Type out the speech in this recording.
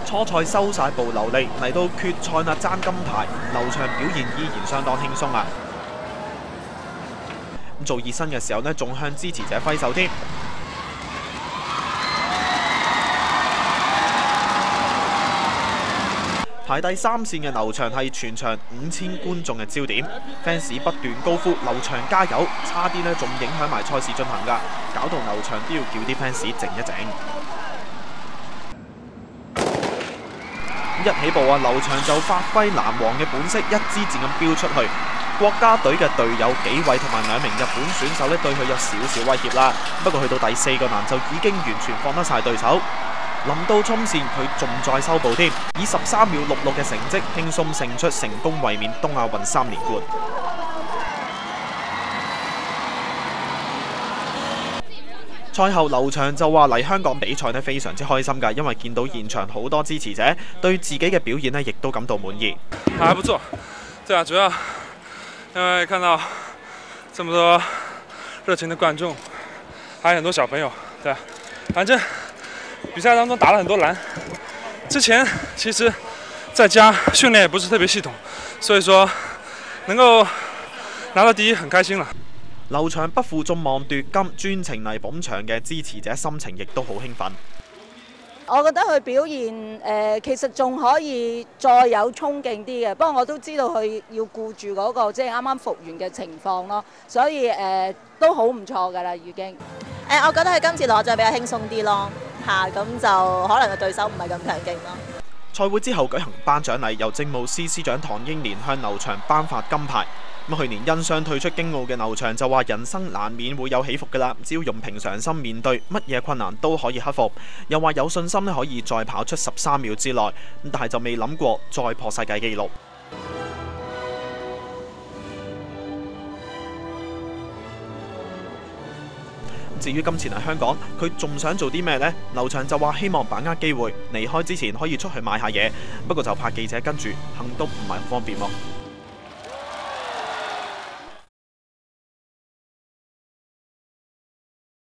初賽收晒步流利，嚟到決賽爭金牌，劉翔表現依然相當輕鬆啊！做熱身嘅時候仲向支持者揮手添。排第3線嘅劉翔係全場5000觀眾嘅焦點 ，fans 不斷高呼劉翔加油，差啲仲影響埋賽事進行㗎，搞到劉翔都要叫啲 fans 靜一靜。一起步劉翔就發揮藍王嘅本色，一支箭咁飆出去。國家隊嘅隊友紀偉同埋2名日本選手對佢有少少威脅啦，不過去到第4個欄就已經完全放得晒對手。臨到衝線，佢仲再收步添，以13秒66嘅成績輕鬆勝出，成功衛冕東亞運3連冠。賽後劉翔就話嚟香港比賽非常之開心㗎，因為見到現場好多支持者對自己嘅表現亦都感到滿意。還不錯，對啊，主要因為看到這麼多熱情的觀眾，還有很多小朋友，對啊，反正比賽當中打了很多籃。之前其實在家訓練也不是特別系統，所以說能夠拿到第一很開心了。劉翔不負眾望奪金，專程嚟捧場嘅支持者心情亦都好興奮。我覺得佢表現其實仲可以再有衝勁啲嘅，不過我都知道佢要顧住嗰個即係啱啱復原嘅情況咯，所以都好唔錯㗎啦已經。我覺得佢今次攞獎比較輕鬆啲咯，咁就可能個對手唔係咁強勁咯。賽會之後舉行頒獎禮，由政務司司長唐英年向劉翔頒發金牌。去年因傷退出京奧嘅劉翔就話：人生難免會有起伏㗎啦，只要用平常心面對，乜嘢困難都可以克服。又話有信心可以再跑出13秒之內，但係就未諗過再破世界紀錄。至於今次嚟香港，佢仲想做啲咩呢？劉翔就話希望把握機會，離開之前可以出去買下嘢，不過就怕記者跟住，行動唔係好方便喎。